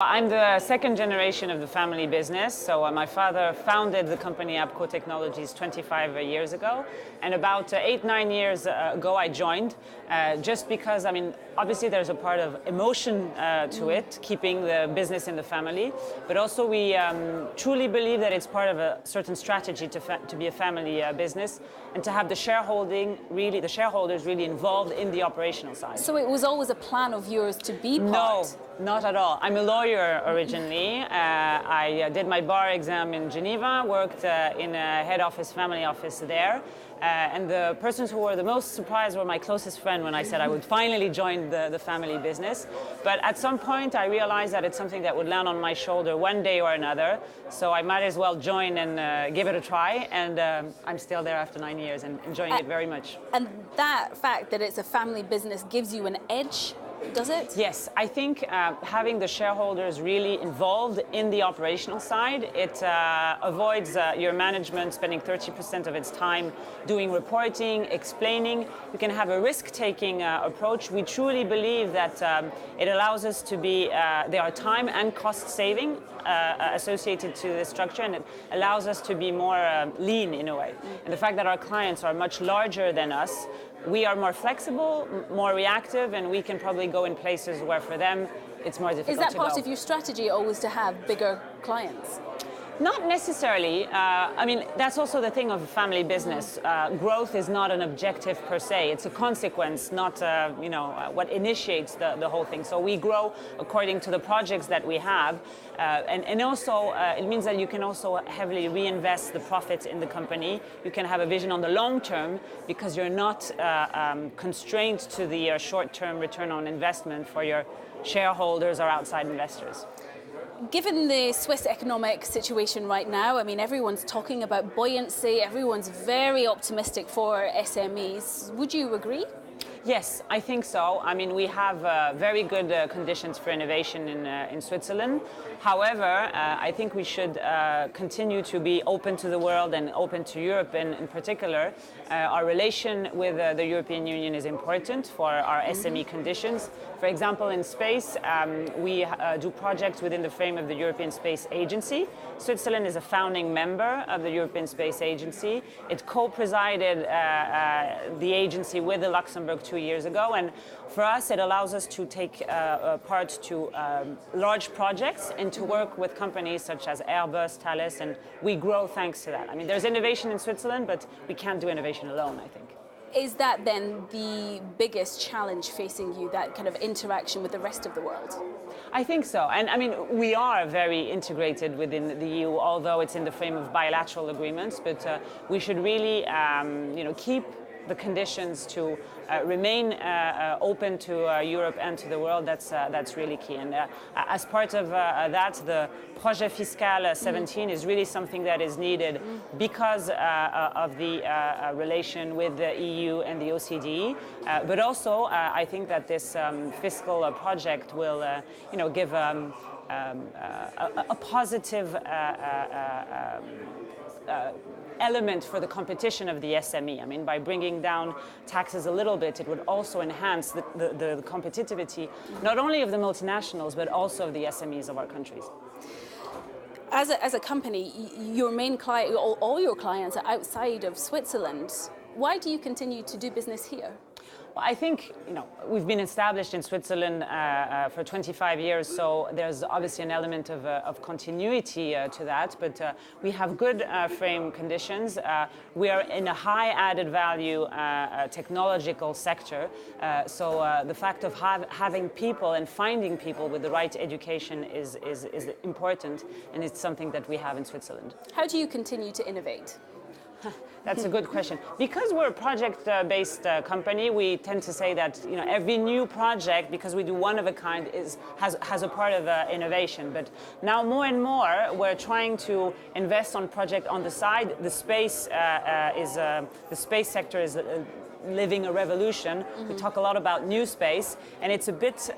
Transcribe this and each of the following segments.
I'm the second generation of the family business. So my father founded the company APCO Technologies 25 years ago. And about 8-9 years ago, I joined just because, obviously there's a part of emotion to it, keeping the business in the family. But also we truly believe that it's part of a certain strategy to be a family business and to have the shareholders really involved in the operational side. So it was always a plan of yours to be part? No, not at all. I'm a lawyer originally. I did my bar exam in Geneva, worked in a head office, family office there. And the persons who were the most surprised were my closest friend when I said I would finally join the family business. But at some point I realized that it's something that would land on my shoulder one day or another. So I might as well join and give it a try. And I'm still there after 9 years and enjoying it very much. And that fact that it's a family business gives you an edge? Does it? Yes, I think having the shareholders really involved in the operational side, it avoids your management spending 30% of its time doing reporting, explaining. You can have a risk-taking approach. We truly believe that it allows us to be, there are time and cost saving associated to this structure, and it allows us to be more lean in a way. And the fact that our clients are much larger than us, we are more flexible, more reactive, and we can probably go in places where for them it's more difficult to go. Is that part of your strategy always to have bigger clients? Not necessarily. That's also the thing of a family business. Growth is not an objective per se. It's a consequence, not what initiates the whole thing. So we grow according to the projects that we have. And also, it means that you can also heavily reinvest the profits in the company. You can have a vision on the long term because you're not constrained to the short-term return on investment for your shareholders or outside investors. Given the Swiss economic situation right now, everyone's talking about buoyancy, everyone's very optimistic for SMEs. Would you agree? Yes, I think so. We have very good conditions for innovation in Switzerland. However, I think we should continue to be open to the world and open to Europe in particular. Our relation with the European Union is important for our SME conditions. For example, in space, we do projects within the frame of the European Space Agency. Switzerland is a founding member of the European Space Agency. It co-presided the agency with the Luxembourg 2 years ago, and for us it allows us to take part to large projects and to work with companies such as Airbus, Thales, and we grow thanks to that. There's innovation in Switzerland, but we can't do innovation alone, I think. Is that then the biggest challenge facing you, that kind of interaction with the rest of the world? I think so. And we are very integrated within the EU, although it's in the frame of bilateral agreements, but we should really keep the conditions to remain open to Europe and to the world. That's really key. And as part of that, the Projet Fiscal 17 is really something that is needed because of the relation with the EU and the OCDE. But also, I think that this fiscal project will, give a positive element for the competition of the SME. By bringing down taxes a little bit, it would also enhance the competitivity, not only of the multinationals, but also of the SMEs of our countries. As a company, your main client, all your clients are outside of Switzerland. Why do you continue to do business here? I think we've been established in Switzerland for 25 years, so there's obviously an element of continuity to that, but we have good frame conditions. We are in a high added value technological sector, so the fact of having people and finding people with the right education is important, and it's something that we have in Switzerland. How do you continue to innovate? That's a good question. Because we're a project-based company, we tend to say that every new project, because we do one of a kind, has a part of innovation. But now more and more, we're trying to invest on project on the side. The space sector is living a revolution. We talk a lot about new space, and it's a bit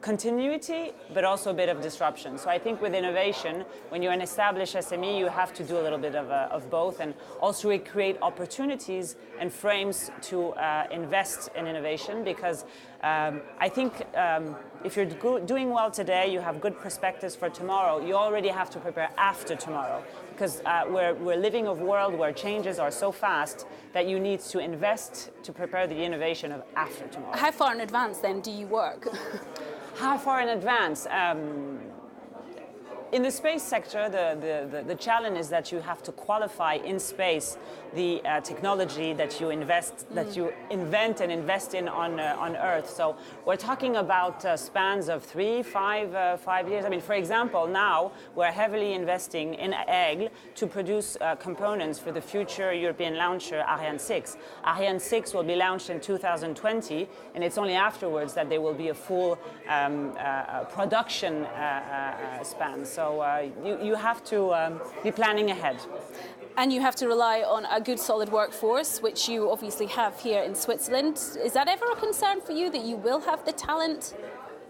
continuity, but also a bit of disruption. So I think with innovation, when you're an established SME, you have to do a little bit of both, and also create opportunities and frames to invest in innovation, because I think if you're doing well today, you have good perspectives for tomorrow, you already have to prepare after tomorrow, because we're living a world where changes are so fast that you need to invest to prepare the innovation of after tomorrow. How far in advance then do you work? How far in advance? In the space sector, the challenge is that you have to qualify in space the technology that you that you invent and invest in on Earth. So we're talking about spans of 5 years. I mean, for example, now we're heavily investing in Aigle to produce components for the future European launcher Ariane 6. Ariane 6 will be launched in 2020, and it's only afterwards that there will be a full production span. So you have to be planning ahead. And you have to rely on a good solid workforce, which you obviously have here in Switzerland. Is that ever a concern for you, that you will have the talent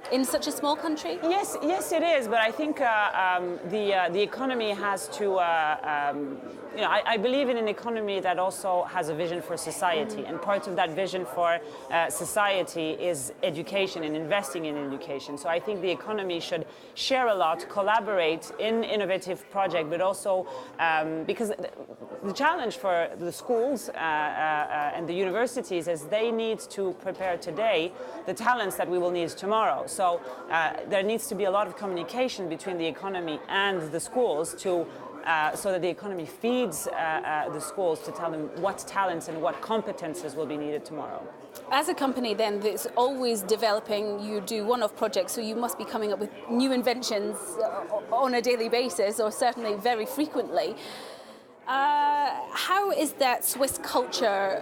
in such a small country? Yes, it is. But I think the economy has to. I believe in an economy that also has a vision for society, and part of that vision for society is education and investing in education. So I think the economy should share a lot, collaborate in innovative projects, but also because the challenge for the schools and the universities is they need to prepare today the talents that we will need tomorrow. So there needs to be a lot of communication between the economy and the schools to so that the economy feeds the schools to tell them what talents and what competences will be needed tomorrow. As a company then that's always developing, you do one-off projects, so you must be coming up with new inventions on a daily basis, or certainly very frequently. How is that Swiss culture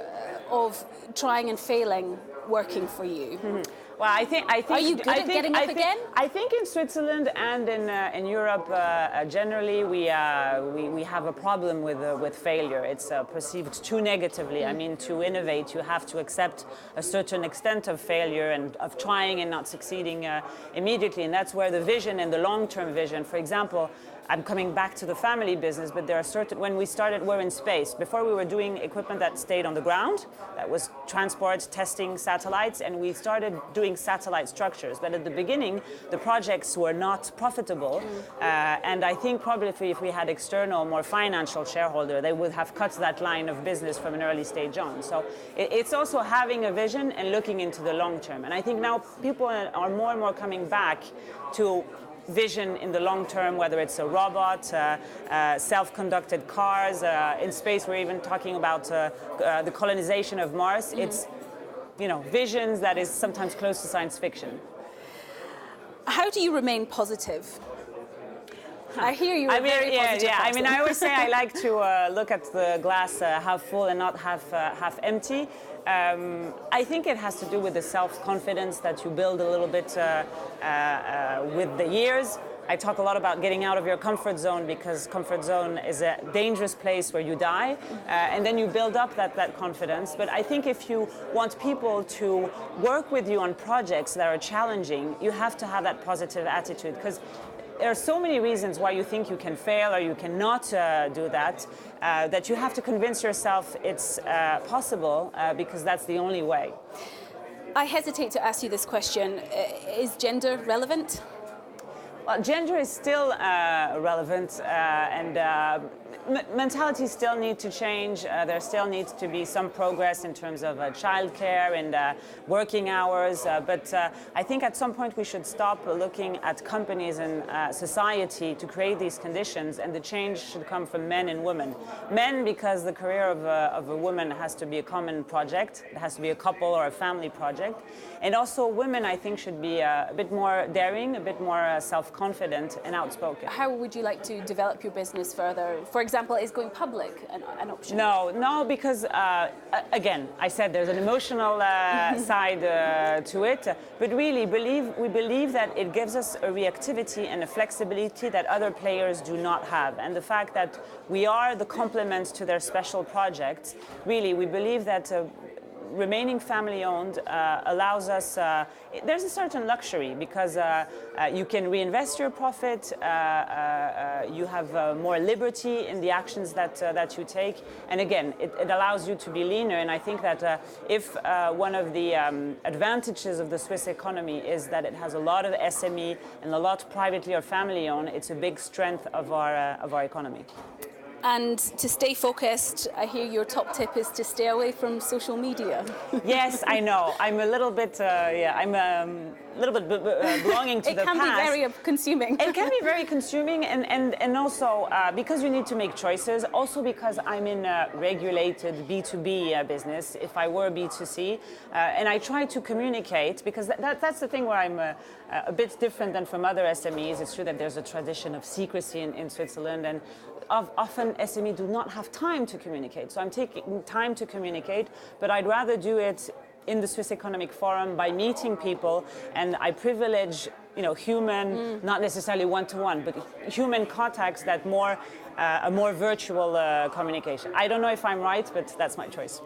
of trying and failing working for you? Mm-hmm. Well, I think. Are you good at getting up again? I think in Switzerland and in Europe generally we have a problem with failure. It's perceived too negatively. I mean, to innovate, you have to accept a certain extent of failure and of trying and not succeeding immediately. And that's where the vision and the long-term vision. For example, I'm coming back to the family business, but there are certain, when we started, we're in space. Before we were doing equipment that stayed on the ground, that was transport, testing satellites, and we started doing satellite structures. But at the beginning, the projects were not profitable. And I think probably if we had external, more financial shareholder, they would have cut that line of business from an early stage on. So it's also having a vision and looking into the long term. And I think now people are more and more coming back to vision in the long term, whether it's a robot, self-conducted cars, in space we're even talking about the colonization of Mars. Mm-hmm. It's, visions that is sometimes close to science fiction. How do you remain positive? I hear you. Very positive. Yeah. I mean, I always say I like to look at the glass half full and not half empty. I think it has to do with the self-confidence that you build a little bit with the years. I talk a lot about getting out of your comfort zone, because comfort zone is a dangerous place where you die, and then you build up that confidence. But I think if you want people to work with you on projects that are challenging, you have to have that positive attitude, because there are so many reasons why you think you can fail or you cannot do that, that you have to convince yourself it's possible, because that's the only way. I hesitate to ask you this question. Is gender relevant? Well, gender is still relevant, and mentalities still need to change. There still needs to be some progress in terms of childcare and working hours. But I think at some point we should stop looking at companies and society to create these conditions, and the change should come from men and women. Men, because the career of a woman has to be a common project. It has to be a couple or a family project. And also women, I think, should be a bit more daring, a bit more self-confident and outspoken. How would you like to develop your business further? For example, is going public an option? No, because again, I said there's an emotional side to it, but really we believe that it gives us a reactivity and a flexibility that other players do not have. And the fact that we are the complement to their special projects, really, we believe that remaining family-owned allows us, there's a certain luxury because you can reinvest your profit, you have more liberty in the actions that you take, and again, it allows you to be leaner, and I think that if one of the advantages of the Swiss economy is that it has a lot of SME and a lot privately or family-owned, it's a big strength of our economy. And to stay focused, I hear your top tip is to stay away from social media. Yes, I know. I'm a little bit, belonging to the past. It can be very consuming. It can be very consuming, and also because you need to make choices, also because I'm in a regulated B2B business, if I were B2C, and I try to communicate, because that's the thing where I'm a bit different than from other SMEs. It's true that there's a tradition of secrecy in Switzerland, and often SMEs do not have time to communicate. So I'm taking time to communicate, but I'd rather do it in the Swiss Economic Forum by meeting people, and I privilege, human, not necessarily one-to-one, but human contacts that a more virtual communication. I don't know if I'm right, but that's my choice.